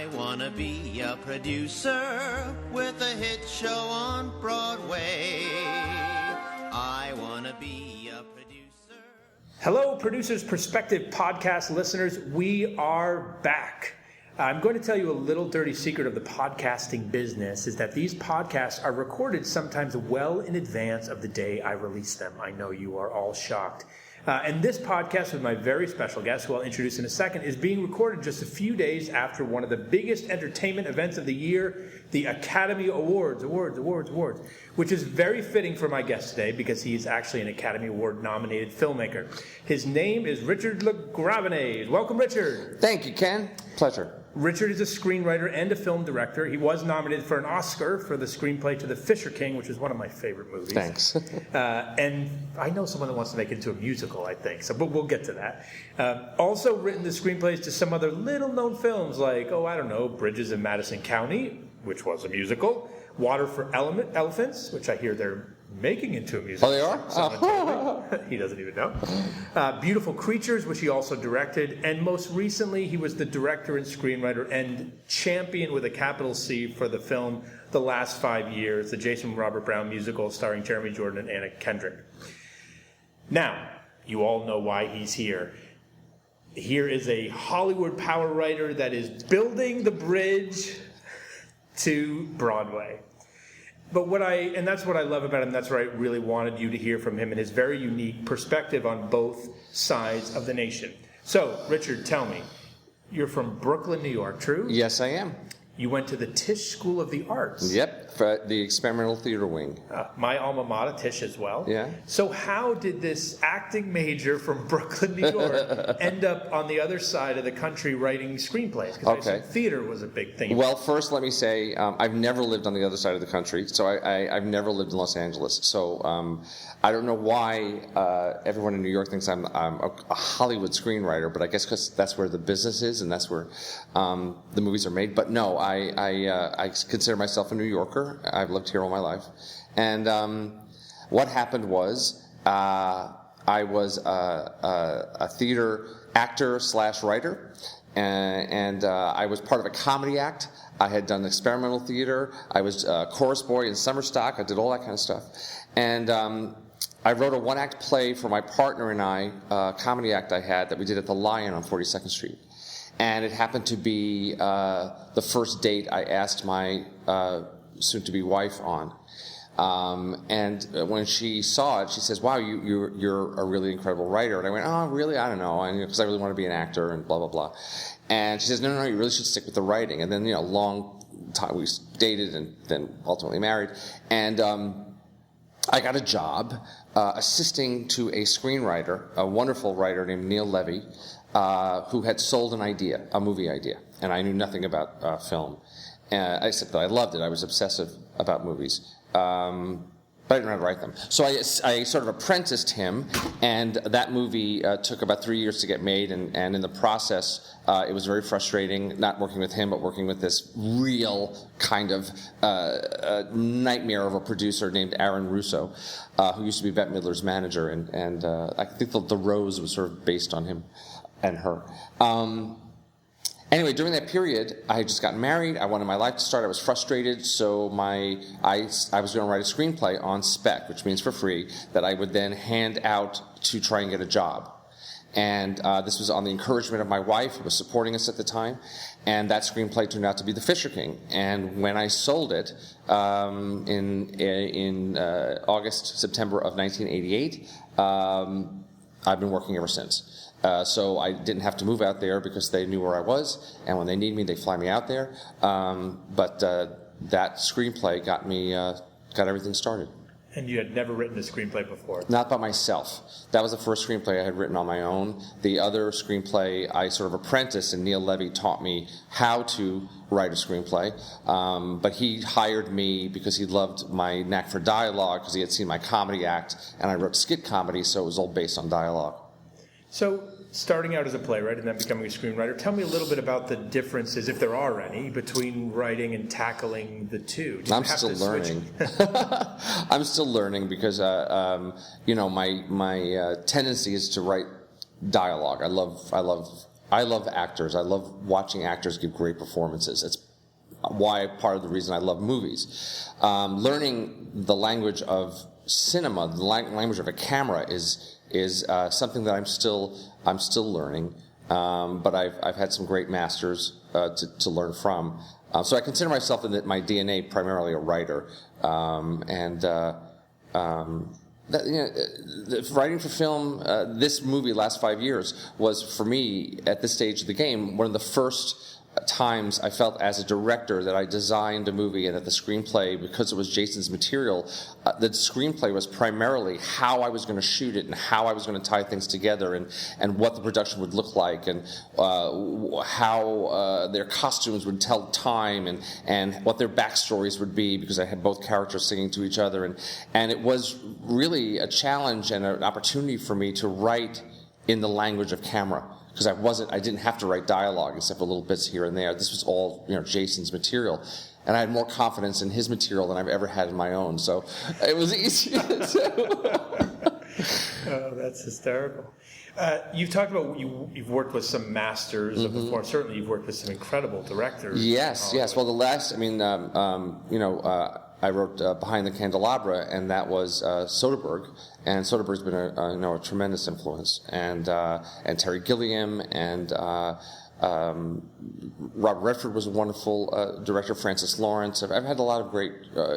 I wanna be a producer with a hit show on Broadway. I wanna be a producer. Hello, Producer's Perspective podcast listeners. We are back. I'm going to tell you a little dirty secret of the podcasting business is that these podcasts are recorded sometimes well in advance of the day I release them. I know you are all shocked. And this podcast with my very special guest, who I'll introduce in a second, is being recorded just a few days after one of the biggest entertainment events of the year, the Academy Awards, which is very fitting for my guest today because he is actually an Academy Award nominated filmmaker. His name is Richard LaGravenese. Welcome, Richard. Thank you, Ken. Pleasure. Richard is a screenwriter and a film director. He was nominated for an Oscar for the screenplay to The Fisher King, which is one of my favorite movies. Thanks. And I know someone that wants to make it into a musical, I think, but we'll get to that. Also written the screenplays to some other little-known films like, Bridges in Madison County, which was a musical, Water for Elephants, which I hear they're making into a musical. Oh, they are? He doesn't even know. Beautiful Creatures, which he also directed. And most recently, he was the director and screenwriter and champion with a capital C for the film The Last 5 Years, the Jason Robert Brown musical starring Jeremy Jordan and Anna Kendrick. Now, you all know why he's here. Here is a Hollywood power writer that is building the bridge to Broadway. But that's what I love about him. That's what I really wanted you to hear from him and his very unique perspective on both sides of the nation. So, Richard, tell me, you're from Brooklyn, New York, true? Yes, I am. You went to the Tisch School of the Arts. Yep, for the experimental theater wing. My alma mater, Tisch, as well. Yeah. So how did this acting major from Brooklyn, New York, end up on the other side of the country writing screenplays? Because theater was a big thing. Well, first let me say I've never lived on the other side of the country, so I've never lived in Los Angeles. So I don't know why everyone in New York thinks I'm a Hollywood screenwriter, but I guess because that's where the business is and that's where the movies are made. But no, I consider myself a New Yorker. I've lived here all my life. And what happened was I was a theater actor / writer, and I was part of a comedy act. I had done experimental theater. I was a chorus boy in summer stock. I did all that kind of stuff. And I wrote a one-act play for my partner and I, a comedy act I had that we did at the Lion on 42nd Street. And it happened to be the first date I asked my soon-to-be wife on. And when she saw it, she says, "Wow, you're a really incredible writer." And I went, "Oh, really? I don't know, because I really want to be an actor and blah blah blah." And she says, "No, you really should stick with the writing." And then long time we dated and then ultimately married, and I got a job assisting to a screenwriter, a wonderful writer named Neil Levy, who had sold a movie idea, and I knew nothing about film. Except that I loved it. I was obsessive about movies. But I didn't know how to write them. So I sort of apprenticed him, and that movie took about 3 years to get made, and in the process, it was very frustrating, not working with him, but working with this real kind of nightmare of a producer named Aaron Russo, who used to be Bette Midler's manager, and I think the Rose was sort of based on him and her. Anyway, during that period, I had just gotten married. I wanted my life to start. I was frustrated, so I was going to write a screenplay on spec, which means for free, that I would then hand out to try and get a job. And this was on the encouragement of my wife, who was supporting us at the time. And that screenplay turned out to be The Fisher King. And when I sold it in August, September of 1988, I've been working ever since. So I didn't have to move out there because they knew where I was, and when they need me, they fly me out there. But that screenplay got everything started. And you had never written a screenplay before? Not by myself. That was the first screenplay I had written on my own. The other screenplay, I sort of apprenticed, and Neil Levy taught me how to write a screenplay. But he hired me because he loved my knack for dialogue, because he had seen my comedy act, and I wrote skit comedy, so it was all based on dialogue. So, starting out as a playwright and then becoming a screenwriter, tell me a little bit about the differences, if there are any, between writing and tackling the two. I'm still learning. I'm still learning because, my tendency is to write dialogue. I love I love actors. I love watching actors give great performances. It's why part of the reason I love movies. Learning the language of cinema, the language of a camera, is something that I'm still learning. But I've had some great masters to learn from. So I consider myself in my DNA primarily a writer, writing for film. This movie, last 5 years, was for me at this stage of the game one of the first times I felt as a director that I designed a movie and that the screenplay, because it was Jason's material, the screenplay was primarily how I was going to shoot it and how I was going to tie things together and what the production would look like and how their costumes would tell time and what their backstories would be, because I had both characters singing to each other, and it was really a challenge and an opportunity for me to write in the language of camera. Because I didn't have to write dialogue except for little bits here and there. This was all, Jason's material, and I had more confidence in his material than I've ever had in my own. So it was easy to do. Oh, that's hysterical. You've talked about you've worked with some masters of the form. Certainly, you've worked with some incredible directors. Yes. Well, I wrote Behind the Candelabra, and that was Soderbergh, and Soderbergh's been a tremendous influence, and Terry Gilliam, and Robert Redford was a wonderful director. Francis Lawrence. I've had a lot of great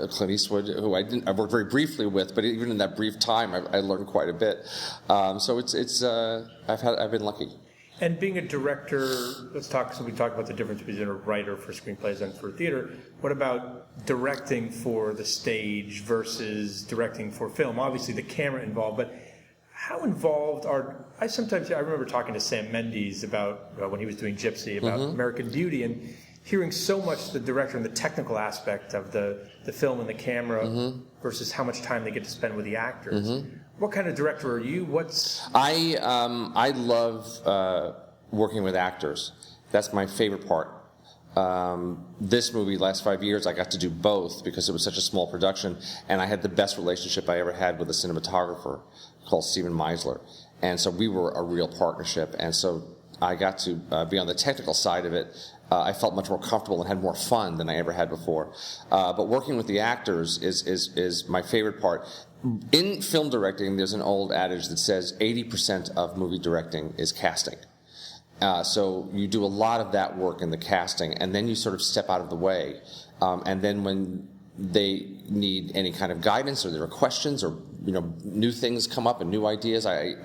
Clint Eastwood, who I worked very briefly with, but even in that brief time, I learned quite a bit. So I've been lucky. And being a director, we talked about the difference between a writer for screenplays and for theater. What about directing for the stage versus directing for film? Obviously, the camera involved, but how involved are... I remember talking to Sam Mendes about, when he was doing Gypsy, about American Beauty, and hearing so much the director and the technical aspect of the film and the camera versus how much time they get to spend with the actors. What kind of director are you? I love working with actors. That's my favorite part. This movie, last 5 years, I got to do both because it was such a small production, and I had the best relationship I ever had with a cinematographer called Stephen Meisler. And so we were a real partnership, and so I got to be on the technical side of it. I felt much more comfortable and had more fun than I ever had before. But working with the actors is my favorite part. In film directing, there's an old adage that says 80% of movie directing is casting. So you do a lot of that work in the casting, and then you sort of step out of the way. And then when they need any kind of guidance, or there are questions, or new things come up and new ideas, I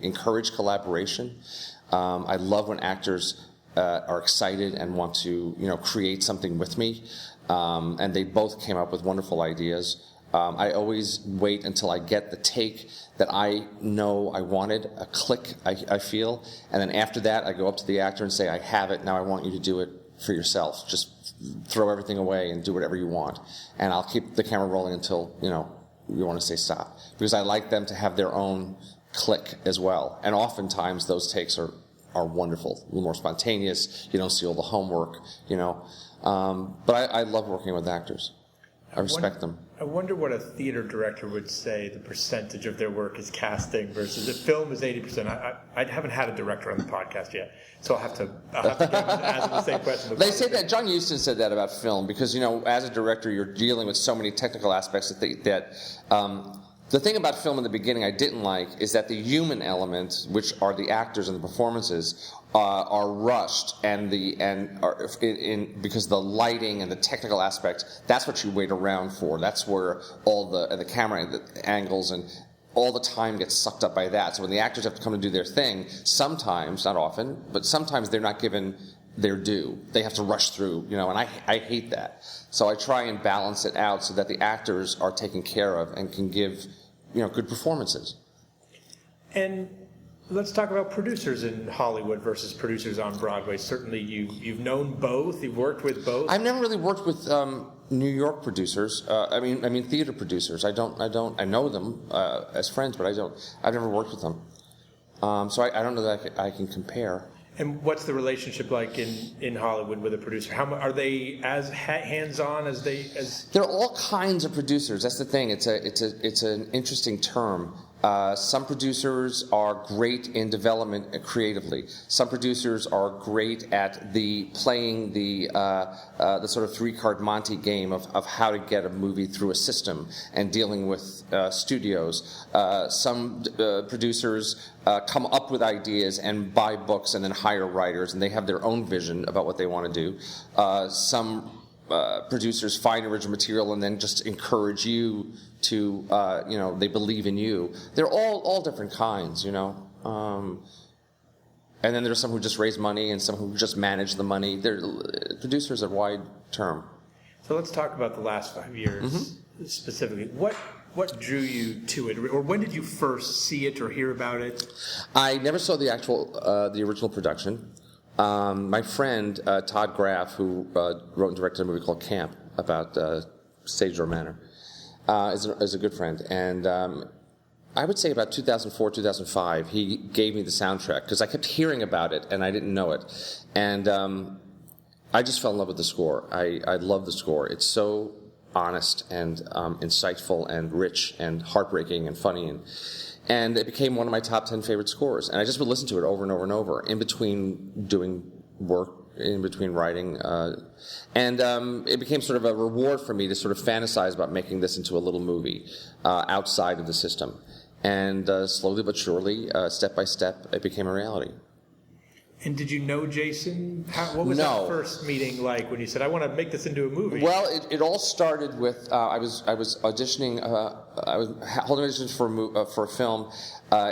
encourage collaboration. I love when actors are excited and want to create something with me, and they both came up with wonderful ideas. I always wait until I get the take that I know I wanted, a click I feel, and then after that I go up to the actor and say, I have it, now I want you to do it for yourself. Just throw everything away and do whatever you want. And I'll keep the camera rolling until, you want to say stop. Because I like them to have their own click as well. And oftentimes those takes are wonderful, a little more spontaneous, you don't see all the homework, But I love working with actors. I respect them. I wonder what a theater director would say the percentage of their work is casting versus if film is 80%. I haven't had a director on the podcast yet, so I'll have to ask the same question. They say that, John Huston said that about film, because, as a director, you're dealing with so many technical aspects the thing about film in the beginning I didn't like is that the human element, which are the actors and the performances, are rushed, because the lighting and the technical aspect, that's what you wait around for. That's where all the camera angles and all the time gets sucked up by that. So when the actors have to come and do their thing, sometimes, not often, but sometimes they're not given their due. They have to rush through, and I hate that. So I try and balance it out so that the actors are taken care of and can give good performances. And let's talk about producers in Hollywood versus producers on Broadway. Certainly you've known both, you've worked with both. I've never really worked with New York producers. I mean theater producers. I know them as friends, but I've never worked with them. So I don't know that I can compare. And what's the relationship like in Hollywood with a producer? How are they as hands-on as? There are all kinds of producers. That's the thing. It's an interesting term. Some producers are great in development creatively. Some producers are great at playing the sort of three-card Monte game of how to get a movie through a system and dealing with studios. Some producers come up with ideas and buy books and then hire writers, and they have their own vision about what they want to do. Some producers find original material and then just encourage you to, they believe in you. They're all different kinds, and then there's some who just raise money and some who just manage the money. Producers are wide term. So let's talk about the last 5 years specifically. What drew you to it, or when did you first see it or hear about it? I never saw the original production. My friend Todd Graff, who wrote and directed a movie called Camp about Stage Door Manor, is a good friend, and I would say about 2004, 2005, he gave me the soundtrack because I kept hearing about it and I didn't know it, and I just fell in love with the score. I love the score. It's so honest and insightful and rich and heartbreaking and funny, and it became one of my top 10 favorite scores. And I just would listen to it over and over and over in between doing work, in between writing, and it became sort of a reward for me to sort of fantasize about making this into a little movie outside of the system. And slowly but surely, step by step, it became a reality. And did you know Jason? What was that first meeting like when you said, I want to make this into a movie? Well, it all started with, I was auditioning, I was holding auditions for a film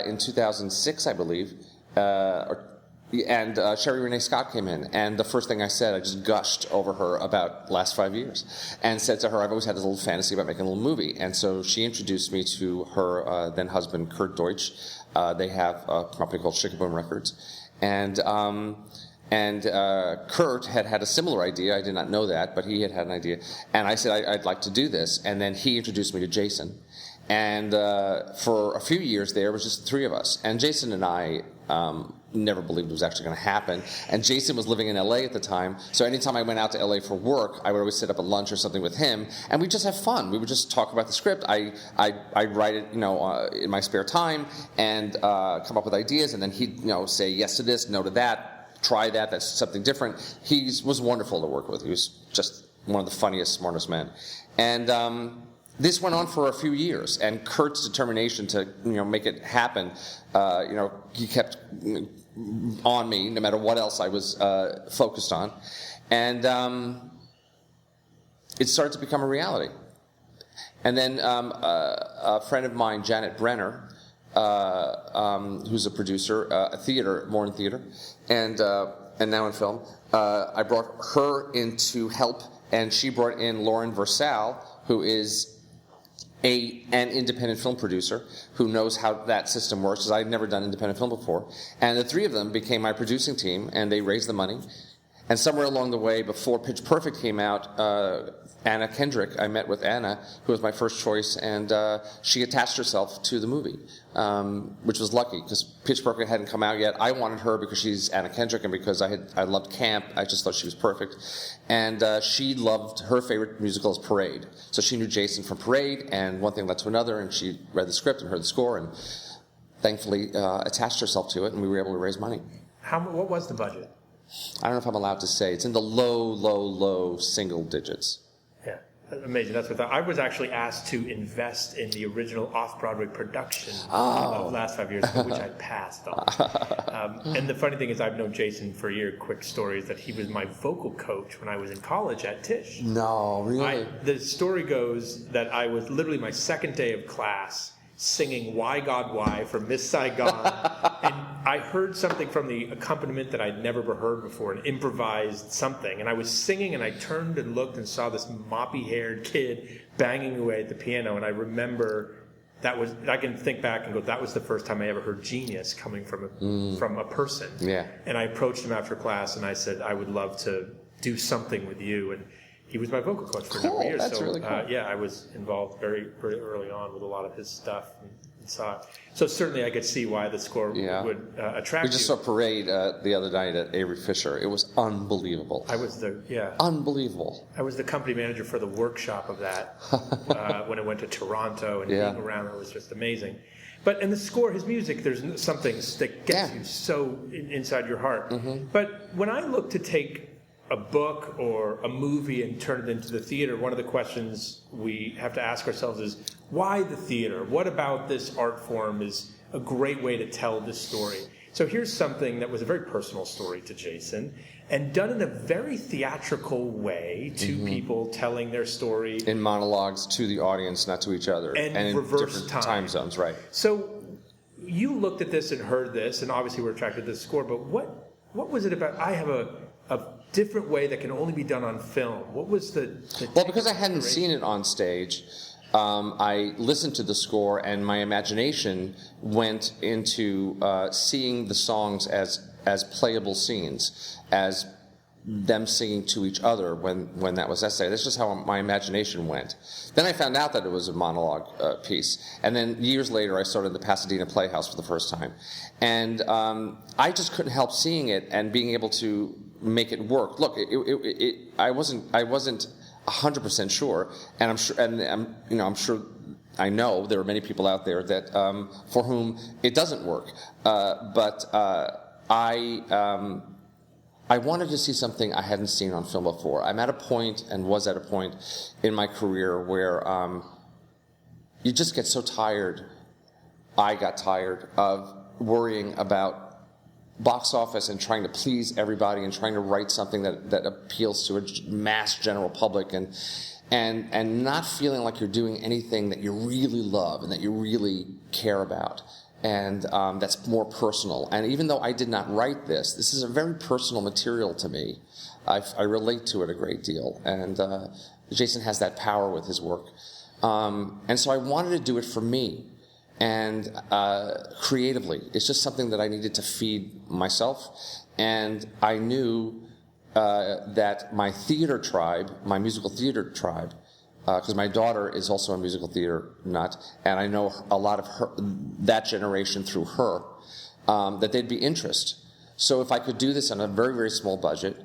in 2006, I believe, and Sherry Renee Scott came in, and the first thing I said, I just gushed over her about the last 5 years, and said to her, I've always had this little fantasy about making a little movie. And so she introduced me to her then husband, Kurt Deutsch. They have a company called Shikaboom Records. And Kurt had a similar idea. I did not know that, but he had an idea. And I said, I'd like to do this. And then he introduced me to Jason. And for a few years there, it was just the three of us. And Jason and I never believed it was actually going to happen. And Jason was living in L.A. at the time, so anytime I went out to L.A. for work, I would always sit up at lunch or something with him, and we'd just have fun. We would just talk about the script. I'd write it, in my spare time, and come up with ideas, and then he'd, say yes to this, no to that, try that, that's something different. He was wonderful to work with. He was just one of the funniest, smartest men. And this went on for a few years, and Kurt's determination to, make it happen, he kept on me no matter what else I was focused on, and it started to become a reality. And then a friend of mine, Janet Brenner, who's a producer, more in theater, and now in film, I brought her in to help, and she brought in Lauren Versal, who is an independent film producer who knows how that system works, because I'd never done independent film before. And the three of them became my producing team, and they raised the money. And somewhere along the way, before Pitch Perfect came out, Anna Kendrick, I met with Anna, who was my first choice, and she attached herself to the movie, which was lucky, because Pitch Perfect hadn't come out yet. I wanted her because she's Anna Kendrick, and because I loved Camp. I just thought she was perfect. And she loved, her favorite musical is Parade. So she knew Jason from Parade, and one thing led to another, and she read the script and heard the score, and thankfully attached herself to it, and we were able to raise money. What was the budget? I don't know if I'm allowed to say. It's in the low single digits. Yeah, amazing. That's what I was actually asked to invest in the original off-Broadway production of the last 5 years, which I passed on. And the funny thing is, I've known Jason for a year. Quick story is that he was my vocal coach when I was in college at Tisch. No, really? The story goes that I was literally my second day of class singing Why God Why from Miss Saigon, and I heard something from the accompaniment that I'd never heard before, an improvised something, and I was singing, and I turned and looked and saw this moppy-haired kid banging away at the piano, and I remember I can think back and go, that was the first time I ever heard genius coming from a person. Yeah. And I approached him after class, and I said, I would love to do something with you, and he was my vocal coach for a number of years. That's really cool. I was involved very, very early on with a lot of his stuff and saw it. So certainly I could see why the score would attract you. We just saw Parade the other night at Avery Fisher. It was unbelievable. Unbelievable. I was the company manager for the workshop of that when it went to Toronto, and being around it was just amazing. But in the score, his music, there's some things that gets you so inside your heart. But when I look to take a book or a movie and turn it into the theater, one of the questions we have to ask ourselves is, why the theater? What about this art form is a great way to tell this story? So here's something that was a very personal story to Jason, and done in a very theatrical way, two people telling their story. In monologues to the audience, not to each other. And in reverse different time zones, right. So you looked at this and heard this, and obviously were attracted to the score, but what was it about, I have a different way that can only be done on film? What was the well, because I hadn't seen it on stage, I listened to the score, and my imagination went into seeing the songs as playable scenes, as them singing to each other when that was necessary. That's just how my imagination went. Then I found out that it was a monologue piece, and then years later I started the Pasadena Playhouse for the first time, and I just couldn't help seeing it and being able to make it work. Look, I wasn't 100% sure, and I'm sure, and I'm sure. I know there are many people out there that for whom it doesn't work, but I wanted to see something I hadn't seen on film before. I'm at a point, and was at a point in my career where you just get so tired. I got tired of worrying about box office and trying to please everybody and trying to write something that appeals to a mass general public and not feeling like you're doing anything that you really love and that you really care about. And that's more personal. And even though I did not write this is a very personal material to me. I relate to it a great deal. And Jason has that power with his work. And so I wanted to do it for me. And creatively, it's just something that I needed to feed myself. And I knew that my theater tribe, my musical theater tribe, because my daughter is also a musical theater nut, and I know a lot of that generation through her, that they'd be interested. So if I could do this on a very, very small budget,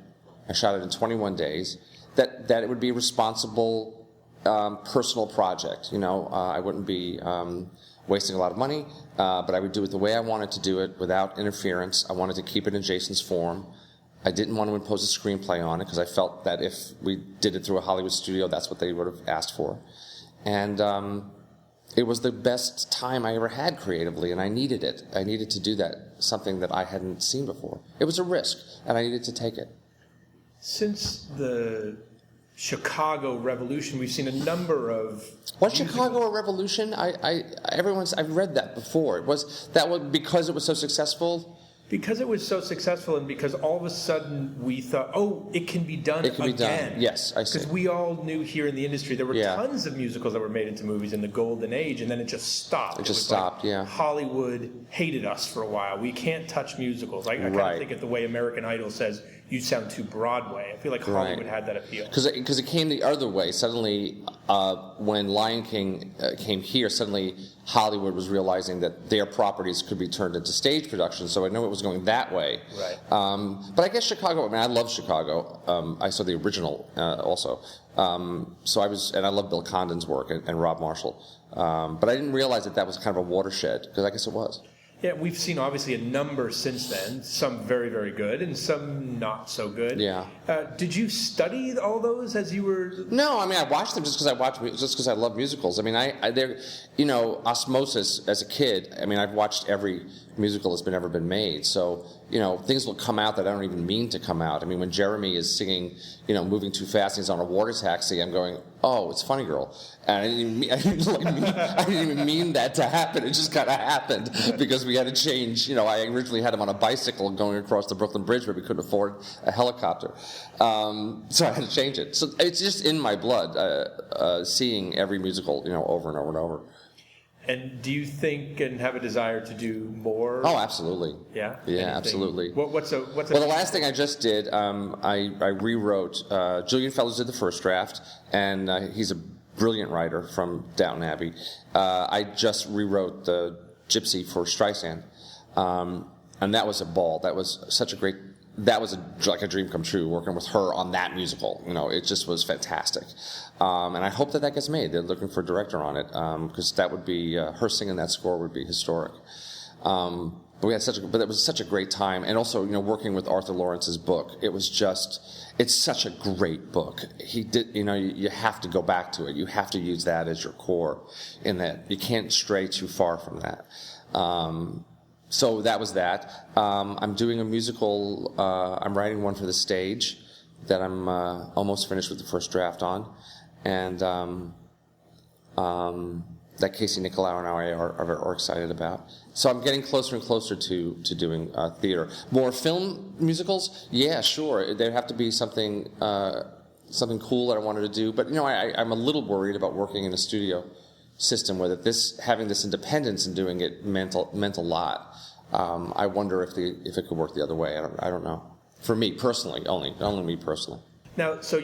I shot it in 21 days, that it would be a responsible, personal project. I wouldn't be wasting a lot of money, but I would do it the way I wanted to do it, without interference. I wanted to keep it in Jason's form. I didn't want to impose a screenplay on it because I felt that if we did it through a Hollywood studio, that's what they would have asked for. And it was the best time I ever had creatively, and I needed it. I needed to do that, something that I hadn't seen before. It was a risk, and I needed to take it. Since the Chicago Revolution, we've seen a number of... Was Chicago a revolution? I've read that before. Was because it was so successful? Because it was so successful, and because all of a sudden we thought, it can be done again. It can be done, yes, I see. Because we all knew here in the industry there were tons of musicals that were made into movies in the golden age, and then it just stopped. It just stopped, Hollywood hated us for a while. We can't touch musicals. I kind of think of the way American Idol says, you sound too Broadway. I feel like Hollywood had that appeal. Because it came the other way. Suddenly, when Lion King came here, suddenly Hollywood was realizing that their properties could be turned into stage productions, so I know it was going that way. Right. But I guess Chicago, I love Chicago. I saw the original also. And I love Bill Condon's work and Rob Marshall. But I didn't realize that was kind of a watershed, because I guess it was. Yeah, we've seen obviously a number since then, some very, very good and some not so good. Yeah. Did you study all those as you were... No, I watched them just because I love musicals. They're, osmosis as a kid. I've watched every musical that's ever been made. So, things will come out that I don't even mean to come out. When Jeremy is singing, Moving Too Fast, and he's on a water taxi, I'm going, oh, it's Funny Girl. And I didn't even mean that to happen. It just kind of happened because we had to change. I originally had him on a bicycle going across the Brooklyn Bridge, but we couldn't afford a helicopter. So I had to change it. So it's just in my blood, seeing every musical, over and over and over. And do you think and have a desire to do more? Oh, absolutely. Yeah? Yeah, absolutely. What's the last thing I just did, I rewrote, Julian Fellows did the first draft, and he's a brilliant writer from Downton Abbey. I just rewrote the Gypsy for Streisand, and that was a ball. That was such a great that was like a dream come true, working with her on that musical. It just was fantastic. And I hope that gets made. They're looking for a director on it, because that would be, her singing that score would be historic. But it was such a great time. And also, working with Arthur Lawrence's book, it's such a great book. He did, you have to go back to it. You have to use that as your core in that. You can't stray too far from that. So that was that. I'm doing a musical. I'm writing one for the stage that I'm almost finished with the first draft on, and that Casey Nicolau and I are excited about. So I'm getting closer and closer to doing theater. More film musicals? Yeah, sure. There'd have to be something cool that I wanted to do. But I'm a little worried about working in a studio system where having this independence and doing it meant a lot. I wonder if it could work the other way. I don't know. For me personally, only me personally. Now, so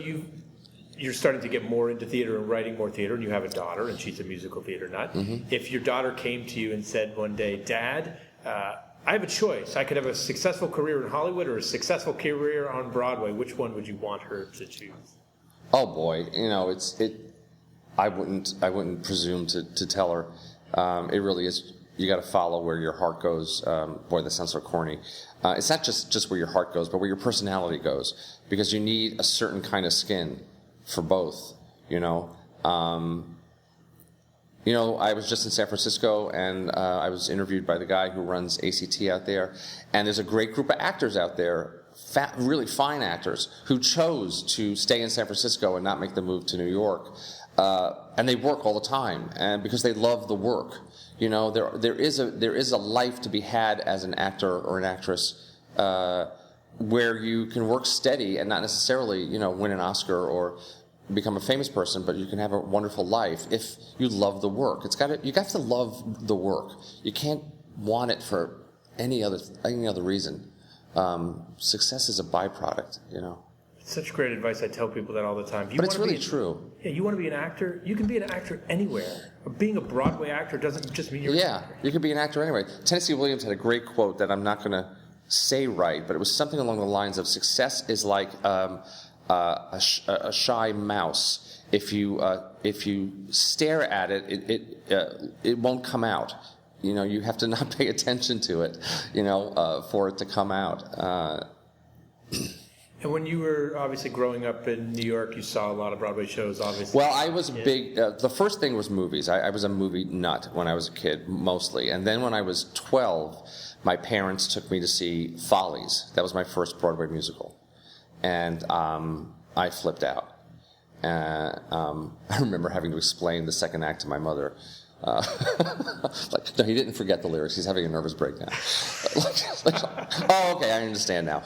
you're starting to get more into theater and writing more theater, and you have a daughter, and she's a musical theater nut. Mm-hmm. If your daughter came to you and said one day, "Dad, I have a choice. I could have a successful career in Hollywood or a successful career on Broadway. Which one would you want her to choose?" Oh boy, I wouldn't presume to tell her. It really is. You got to follow where your heart goes. Boy, that sounds so corny. It's not just where your heart goes, but where your personality goes, because you need a certain kind of skin for both. I was just in San Francisco, and I was interviewed by the guy who runs ACT out there, and there's a great group of actors out there, really fine actors, who chose to stay in San Francisco and not make the move to New York, and they work all the time, and because they love the work. There is a life to be had as an actor or an actress, where you can work steady and not necessarily, win an Oscar or become a famous person, but you can have a wonderful life if you love the work. You got to love the work. You can't want it for any other reason. Success is a byproduct, It's such great advice. I tell people that all the time. But it's really true. Yeah, you want to be an actor? You can be an actor anywhere. Being a Broadway actor doesn't just mean you're an actor. You could be an actor anywhere. Tennessee Williams had a great quote that I'm not going to say right, but it was something along the lines of success is like a shy mouse. If you stare at it, it won't come out. You have to not pay attention to it, for it to come out. And when you were obviously growing up in New York, you saw a lot of Broadway shows, obviously. Well, I was big. The first thing was movies. I was a movie nut when I was a kid, mostly. And then when I was 12, my parents took me to see Follies. That was my first Broadway musical. And I flipped out. I remember having to explain the second act to my mother. No, he didn't forget the lyrics. He's having a nervous breakdown. Oh, okay, I understand now.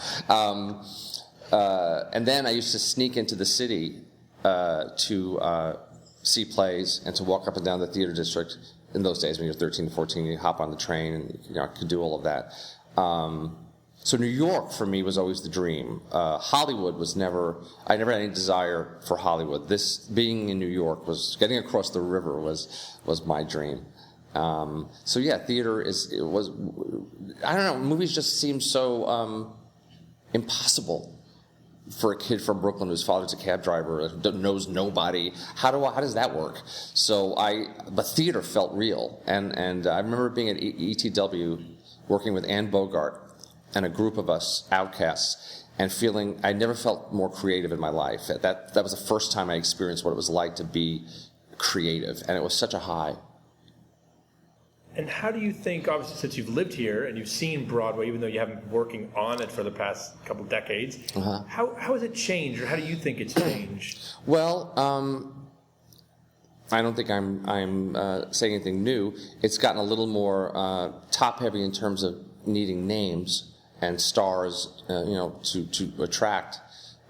And then I used to sneak into the city to see plays and to walk up and down the theater district. In those days, when you're 13 to 14, you hop on the train and I could do all of that. So New York for me was always the dream. Hollywood was I never had any desire for Hollywood. This being in New York getting across the river was my dream. So yeah, theater was I don't know, movies just seem so impossible for a kid from Brooklyn whose father's a cab driver that knows nobody. How does that work? But theater felt real, and I remember being at ETW working with Anne Bogart and a group of us outcasts, and feeling I never felt more creative in my life. That was the first time I experienced what it was like to be creative, and it was such a high. And how do you think, obviously, since you've lived here and you've seen Broadway, even though you haven't been working on it for the past couple decades, how has it changed, or how do you think it's changed? Well, I don't think I'm saying anything new. It's gotten a little more top-heavy in terms of needing names and stars, to attract.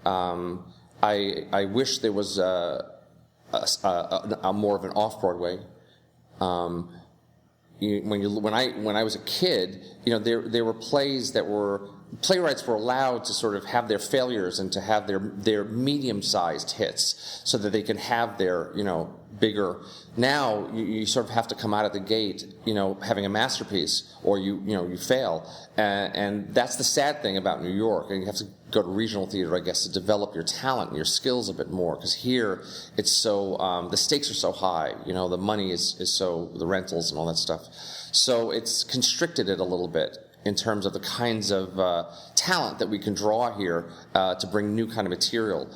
I wish there was a more of an off-Broadway. When I was a kid, there were plays that were playwrights were allowed to sort of have their failures and to have their medium-sized hits so that they can have their, bigger. Now you sort of have to come out of the gate, having a masterpiece, or you fail, and that's the sad thing about New York. And you have to go to regional theater, I guess, to develop your talent and your skills a bit more, because here it's so the stakes are so high. The money is so, the rentals and all that stuff, so it's constricted it a little bit in terms of the kinds of talent that we can draw here to bring new kind of material.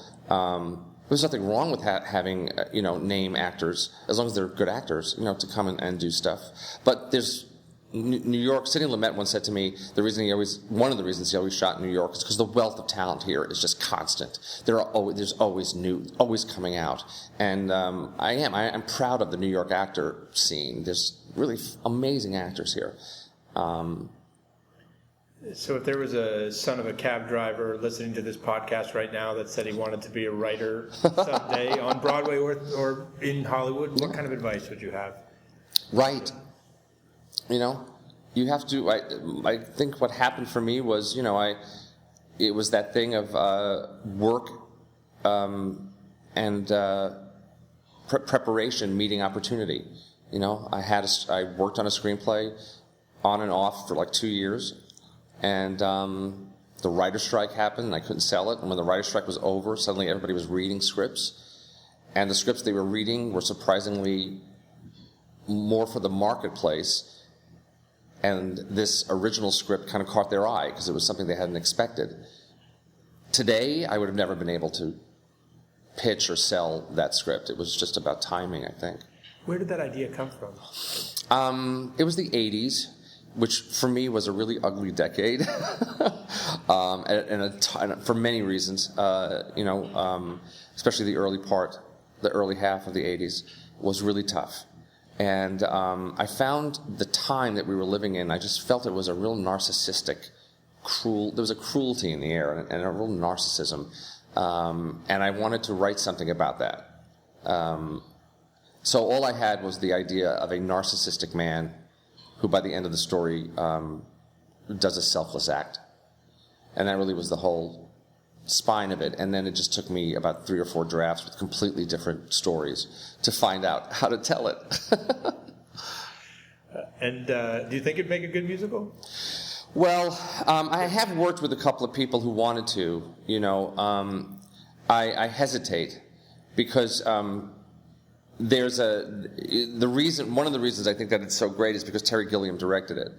There's nothing wrong with having, name actors, as long as they're good actors, to come and do stuff. But there's New York. Sidney Lumet once said to me, one of the reasons he always shot in New York is because the wealth of talent here is just constant. There's always new, always coming out. And I'm proud of the New York actor scene. There's really amazing actors here. So if there was a son of a cab driver listening to this podcast right now that said he wanted to be a writer someday on Broadway or in Hollywood, what kind of advice would you have? Right. You have to, I think what happened for me was, it was that thing of work and preparation meeting opportunity. I worked on a screenplay on and off for like 2 years. And the writer's strike happened, and I couldn't sell it. And when the writer's strike was over, suddenly everybody was reading scripts. And the scripts they were reading were surprisingly more for the marketplace. And this original script kind of caught their eye because it was something they hadn't expected. Today, I would have never been able to pitch or sell that script. It was just about timing, I think. Where did that idea come from? It was the 80s. Which for me was a really ugly decade, and for many reasons. Especially the early half of the 80s was really tough. And I found the time that we were living in, I just felt it was a real narcissistic, there was a cruelty in the air and a real narcissism. And I wanted to write something about that. So all I had was the idea of a narcissistic man who by the end of the story does a selfless act. And that really was the whole spine of it. And then it just took me about 3 or 4 drafts with completely different stories to find out how to tell it. And do you think it'd make a good musical? Well, I have worked with a couple of people who wanted to. I hesitate because one of the reasons I think that it's so great is because Terry Gilliam directed it.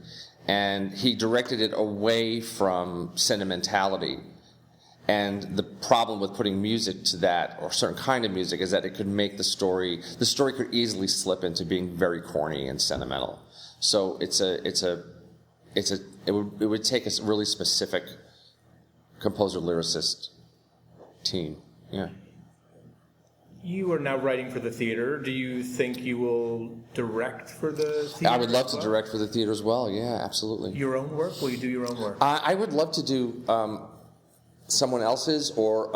And he directed it away from sentimentality. And the problem with putting music to that, or a certain kind of music, is that it could make the story could easily slip into being very corny and sentimental. So it would take a really specific composer-lyricist team. Yeah. You are now writing for the theater. Do you think you will direct for the theater? I would love to direct for the theater as well. Yeah, absolutely. Your own work? Will you do your own work? I would love to do someone else's, or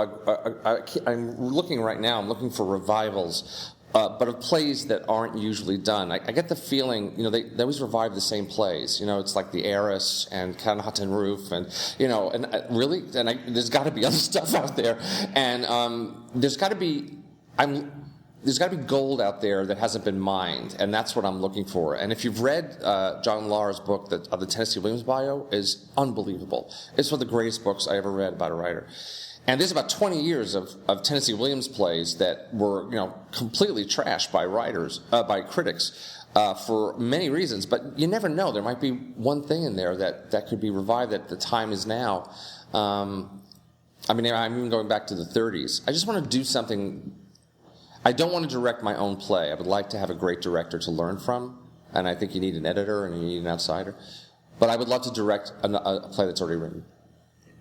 I'm looking right now. I'm looking for revivals, but of plays that aren't usually done. I get the feeling, they always revive the same plays. It's like The Heiress and Cat on a Hot Tin Roof, and there's got to be other stuff out there, and there's got to be gold out there that hasn't been mined, and that's what I'm looking for. And if you've read John Lahr's book, the Tennessee Williams bio is unbelievable. It's one of the greatest books I ever read about a writer. And there's about 20 years of Tennessee Williams plays that were, completely trashed by writers, by critics, for many reasons. But you never know. There might be one thing in there that could be revived, that the time is now. I'm even going back to the 30s. I just want to do something. I don't want to direct my own play. I would like to have a great director to learn from, and I think you need an editor and you need an outsider. But I would love to direct a play that's already written.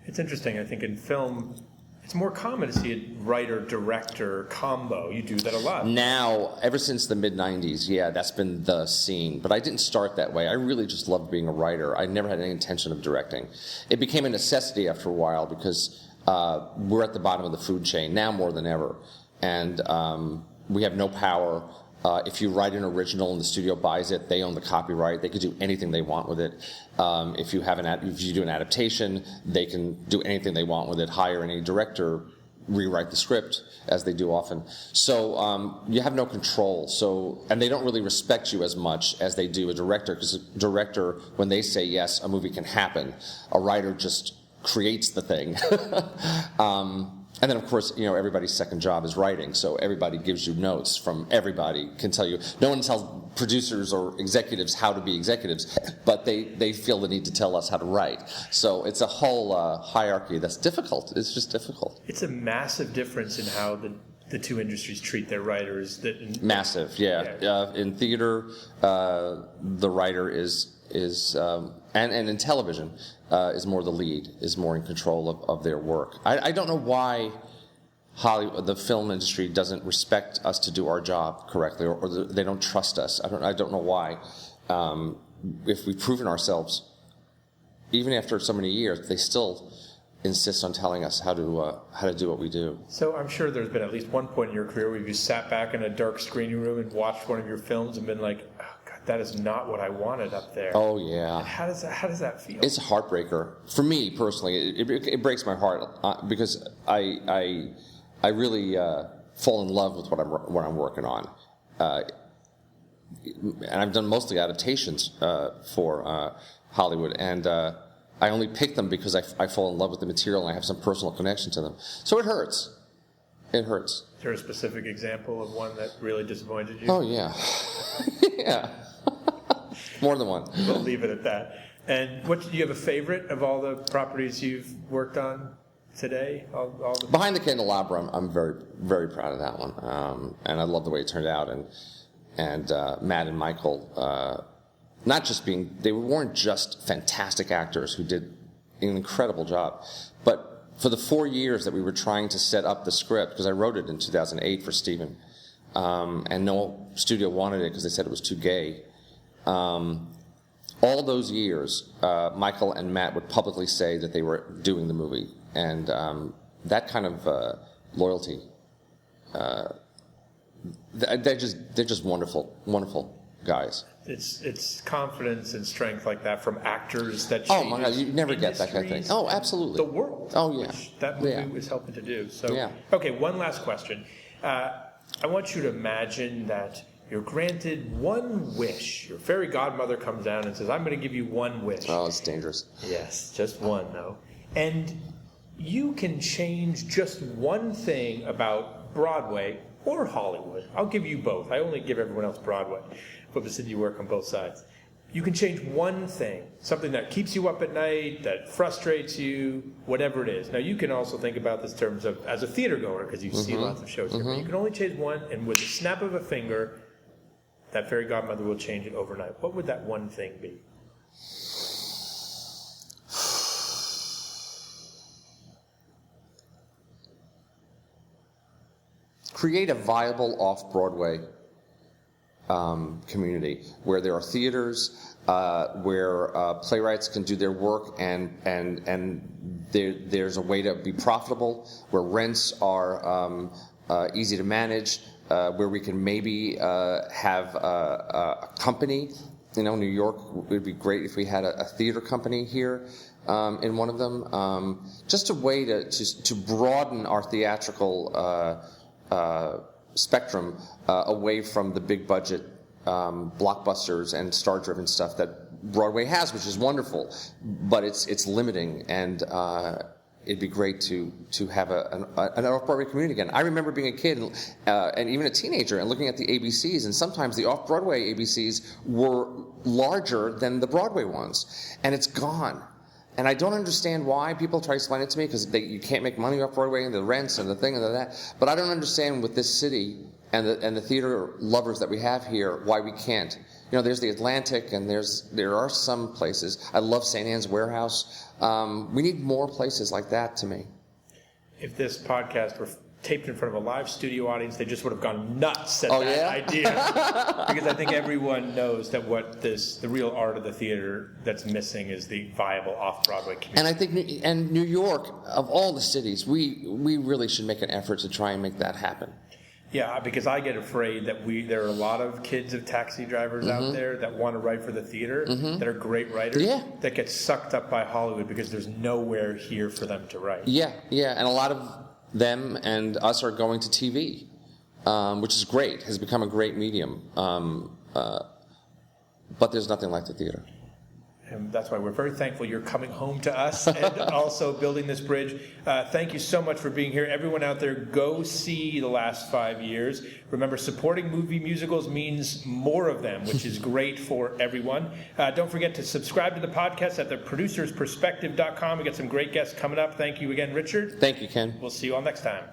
It's interesting. I think in film, it's more common to see a writer-director combo. You do that a lot. Now, ever since the mid-'90s, yeah, that's been the scene. But I didn't start that way. I really just loved being a writer. I never had any intention of directing. It became a necessity after a while because we're at the bottom of the food chain, now more than ever. And we have no power. If you write an original and the studio buys it, they own the copyright. They could do anything they want with it. If you do an adaptation, they can do anything they want with it. Hire any director, rewrite the script, as they do often. So you have no control. And they don't really respect you as much as they do a director, because a director, when they say yes, a movie can happen. A writer just creates the thing. And then, of course, everybody's second job is writing, so everybody gives you notes from everybody, can tell you. No one tells producers or executives how to be executives, but they feel the need to tell us how to write. So it's a whole hierarchy that's difficult. It's just difficult. It's a massive difference in how the two industries treat their writers. Massive, yeah. In theater, the writer is and in television, is more the lead, is more in control of their work. I don't know why Hollywood, the film industry, doesn't respect us to do our job correctly, or they don't trust us. I don't know why. If we've proven ourselves, even after so many years, they still insist on telling us how to do what we do. So I'm sure there's been at least one point in your career where you sat back in a dark screening room and watched one of your films and been like, oh, God, that is not what I wanted up there. Oh, yeah. And how does that feel? It's a heartbreaker. For me, personally, it breaks my heart because I really fall in love with what I'm working on. And I've done mostly adaptations for Hollywood, and I only pick them because I fall in love with the material and I have some personal connection to them. So it hurts. It hurts. Is there a specific example of one that really disappointed you? Oh, yeah. Yeah. More than one. We'll leave it at that. And do you have a favorite of all the properties you've worked on today? Behind the Candelabra, I'm very, very proud of that one. And I love the way it turned out. And Matt and Michael, they weren't just fantastic actors who did an incredible job, but for the 4 years that we were trying to set up the script, because I wrote it in 2008 for Stephen, and no studio wanted it because they said it was too gay. All those years, Michael and Matt would publicly say that they were doing the movie, and that kind of loyalty, they're just wonderful, wonderful guys. It's confidence and strength like that from actors that changes. Oh my God, you never get that kind of thing. Oh, absolutely. The world. Oh yeah. Which that movie was helping to do. So yeah. Okay, one last question. I want you to imagine that you're granted one wish. Your fairy godmother comes down and says, "I'm going to give you one wish." Oh, it's dangerous. Yes, just one though. And you can change just one thing about Broadway or Hollywood. I'll give you both. I only give everyone else Broadway. But you work on both sides. You can change one thing, something that keeps you up at night, that frustrates you, whatever it is. Now, you can also think about this in terms of as a theater goer, because you see lots of shows here, but you can only change one, and with the snap of a finger, that fairy godmother will change it overnight. What would that one thing be? Create a viable off-Broadway community where there are theaters, where playwrights can do their work, and there's a way to be profitable, where rents are easy to manage, where we can maybe have a company. New York would be great if we had a theater company here in one of them. Just a way to broaden our theatrical spectrum away from the big budget blockbusters and star-driven stuff that Broadway has, which is wonderful, but it's limiting, and it'd be great to have an off-Broadway community again. I remember being a kid and even a teenager and looking at the ABCs, and sometimes the off-Broadway ABCs were larger than the Broadway ones, and it's gone. And I don't understand why. People try to explain it to me because you can't make money off Broadway and the rents and the thing and that. But I don't understand with this city and the theater lovers that we have here why we can't. There's the Atlantic, and there are some places. I love St. Anne's Warehouse. We need more places like that to me. If this podcast were taped in front of a live studio audience, they just would have gone nuts at that idea. Because I think everyone knows that the real art of the theater that's missing is the viable off-Broadway community. And I think New York, of all the cities, we really should make an effort to try and make that happen. Yeah, because I get afraid that there are a lot of kids of taxi drivers out there that want to write for the theater that are great writers that get sucked up by Hollywood because there's nowhere here for them to write. Yeah, and a lot of them and us are going to TV, which is great, has become a great medium. But there's nothing like the theater. And that's why we're very thankful you're coming home to us and also building this bridge. Thank you so much for being here. Everyone out there, go see The Last 5 Years. Remember, supporting movie musicals means more of them, which is great for everyone. Don't forget to subscribe to the podcast at theproducersperspective.com. We got some great guests coming up. Thank you again, Richard. Thank you, Ken. We'll see you all next time.